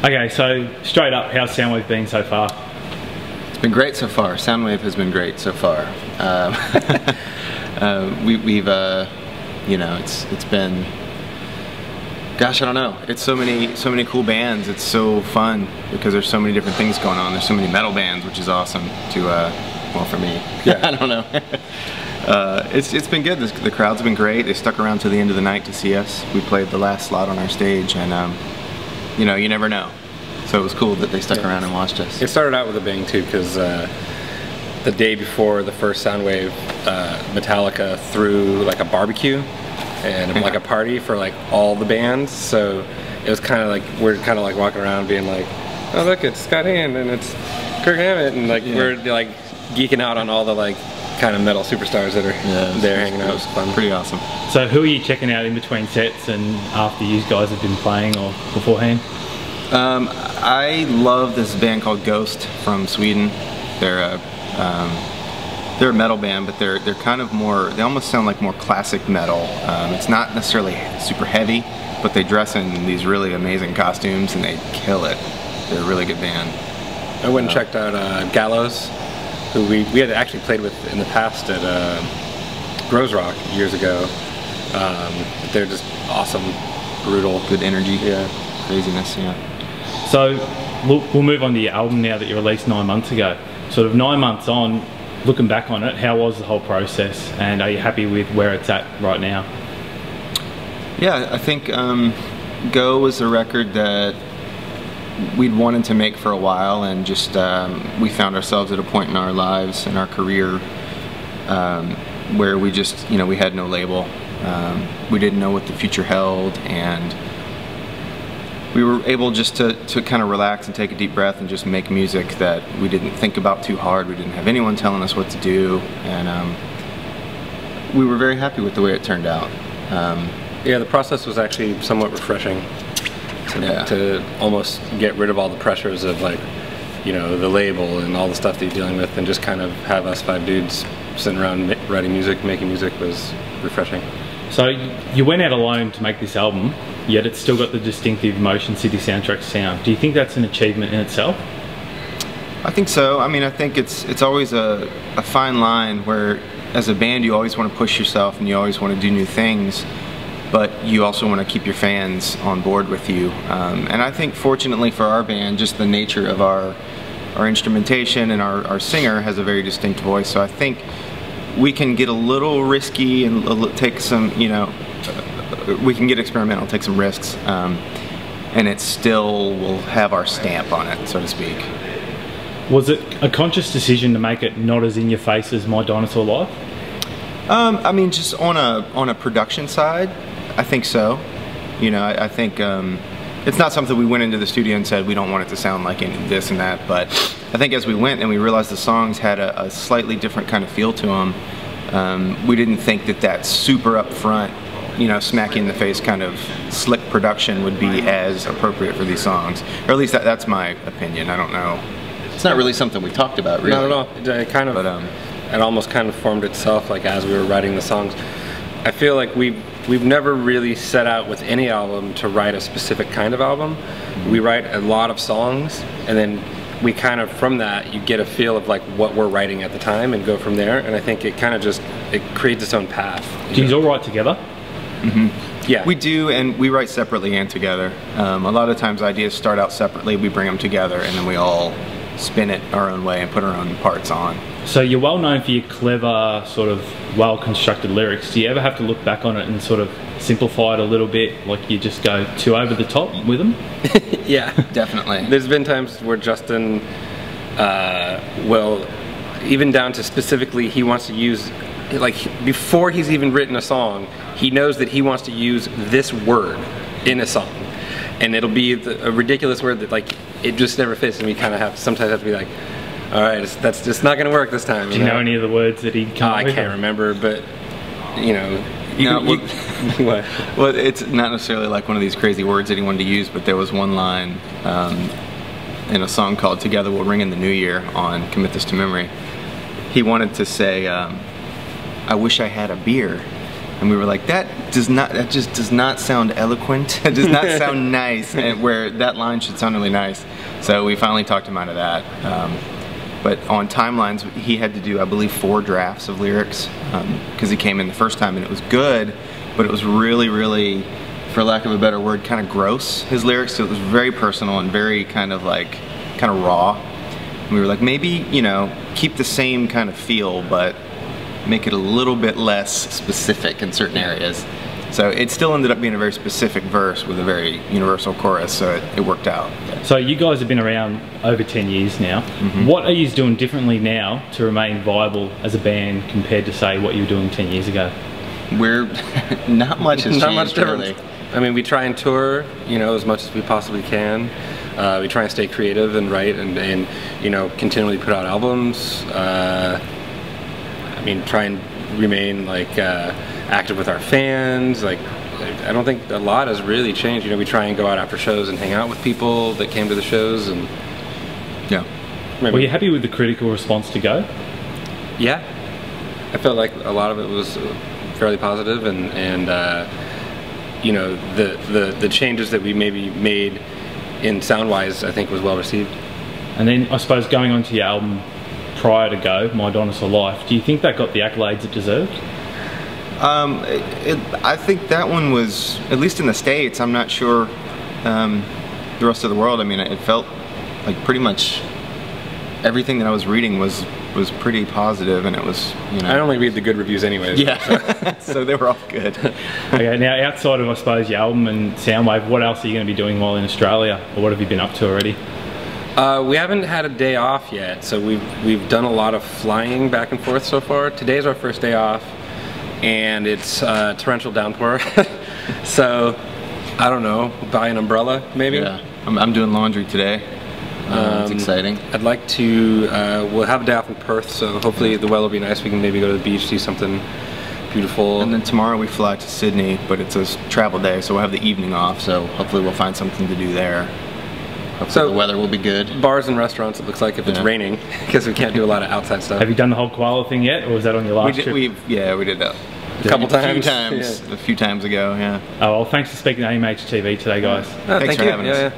Okay, so straight up, how's Soundwave been so far? It's been great so far. Soundwave has been great so far. You know, it's been, gosh, I don't know. It's so many cool bands. It's so fun because there's so many different things going on. There's so many metal bands, which is awesome to, well, for me. Yeah, I don't know. It's been good. The crowd's been great. They stuck around to the end of the night to see us. We played the last slot on our stage, and you know, you never know. So it was cool that they stuck around and watched us. It started out with a bang too, because the day before the first Soundwave, Metallica threw like a barbecue and like a party for like all the bands. So it was kind of like, we're kind of like walking around being like, oh look, it's Scott Hand and it's Kirk Hammett, and like we're like geeking out on all the like kind of metal superstars that are there hanging out. It was fun. Pretty awesome. So who are you checking out in between sets and after you guys have been playing or beforehand? I love this band called Ghost from Sweden. They're a metal band, but they're kind of more, they almost sound like more classic metal. It's not necessarily super heavy, but they dress in these really amazing costumes and they kill it. They're a really good band. I went and checked out Gallows, who we had actually played with in the past at Rose Rock years ago. They're just awesome, brutal. Good energy. Yeah. Craziness, yeah. So we'll move on to your album now that you released 9 months ago. Sort of 9 months on, looking back on it, how was the whole process, and are you happy with where it's at right now? Yeah, I think Go was a record that we'd wanted to make for a while, and just we found ourselves at a point in our lives and our career where we just, you know, we had no label. We didn't know what the future held, and we were able just to kind of relax and take a deep breath and just make music that we didn't think about too hard. We didn't have anyone telling us what to do, and we were very happy with the way it turned out. Yeah, the process was actually somewhat refreshing to almost get rid of all the pressures of, like, you know, the label and all the stuff that you're dealing with, and just kind of have us 5 dudes sitting around writing music, making music was refreshing. So you went out alone to make this album, yet it's still got the distinctive Motion City Soundtrack sound. Do you think that's an achievement in itself? I think so. I mean, I think it's always a fine line where, as a band, you always want to push yourself and you always want to do new things, but you also want to keep your fans on board with you. And I think, fortunately for our band, just the nature of our instrumentation and our singer has a very distinct voice, so I think we can get a little risky and take some, you know, we can get experimental, take some risks, and it still will have our stamp on it, so to speak. Was it a conscious decision to make it not as in your face as My Dinosaur Life? I mean, just on a production side, I think so. You know, I think it's not something we went into the studio and said we don't want it to sound like this and that, but I think as we went and we realized the songs had a slightly different kind of feel to them, we didn't think that super upfront, you know, smack you in the face kind of slick production would be as appropriate for these songs. Or at least that's my opinion. I don't know. It's not really something we talked about, really. Not at all. It kind of, it almost kind of formed itself, like, as we were writing the songs. I feel like we've never really set out with any album to write a specific kind of album. We write a lot of songs, and then we kind of, from that, you get a feel of like what we're writing at the time and go from there. And I think it kind of just, it creates its own path. Do you all write together? Mm-hmm. Yeah. We do, and we write separately and together. A lot of times ideas start out separately, we bring them together, and then we all spin it our own way and put our own parts on. So you're well known for your clever, sort of well-constructed lyrics. Do you ever have to look back on it and sort of simplify it a little bit, like you just go too over the top with them? Yeah, definitely. There's been times where Justin, well, even down to specifically he wants to use, like, before he's even written a song, he knows that he wants to use this word in a song. And it'll be a ridiculous word that, like, it just never fits, and we kind of sometimes have to be like, all right, that's just not going to work this time. Do you know any of the words that he'd come up with? I can't remember, but, you know. What? Well, it's not necessarily like one of these crazy words that he wanted to use, but there was one line in a song called Together We'll Ring in the New Year on Commit This to Memory. He wanted to say, I wish I had a beer. And we were like, that just does not sound eloquent. It does not sound nice, and where that line should sound really nice. So we finally talked him out of that. But on timelines, he had to do, I believe, 4 drafts of lyrics, because he came in the first time and it was good, but it was really, for lack of a better word, kind of gross, his lyrics. So it was very personal and very kind of raw. And we were like, maybe, you know, keep the same kind of feel, but make it a little bit less specific in certain areas. So it still ended up being a very specific verse with a very universal chorus, so it worked out. So you guys have been around over 10 years now. What are you doing differently now to remain viable as a band compared to, say, what you were doing 10 years ago? We're not much has Not changed, much difference. really. I mean, we try and tour, you know, as much as we possibly can. We try and stay creative and write and you know, continually put out albums. I mean, try and remain like active with our fans. Like, I don't think a lot has really changed. You know, we try and go out after shows and hang out with people that came to the shows, and yeah. Were you happy with the critical response to Go? Yeah, I felt like a lot of it was fairly positive, and you know, the changes that we maybe made in sound-wise, I think was well received. And then I suppose going on to your album prior to Go, My Dinosaur Life, do you think that got the accolades it deserved? I think that one was, at least in the States, I'm not sure the rest of the world. I mean, it felt like pretty much everything that I was reading was pretty positive, and it was, you know. I only read the good reviews anyways. Yeah, so they were all good. Okay, now outside of, I suppose, your album and Soundwave, what else are you going to be doing while in Australia, or what have you been up to already? We haven't had a day off yet, so we've done a lot of flying back and forth so far. Today's our first day off, and it's torrential downpour. So, I don't know, buy an umbrella maybe? Yeah, I'm doing laundry today. It's exciting. I'd like to, we'll have a day off in Perth, so hopefully the weather will be nice. We can maybe go to the beach, see something beautiful. And then tomorrow we fly to Sydney, but it's a travel day, so we'll have the evening off, so hopefully we'll find something to do there. Hopefully the weather will be good. Bars and restaurants, it looks like, if it's raining, because we can't do a lot of outside stuff. Have you done the whole koala thing yet, or was that on your last trip? Yeah, we did that. A couple times. A few times ago, yeah. Oh, well, thanks for speaking to AMH TV today, guys. Thanks for having us. Yeah.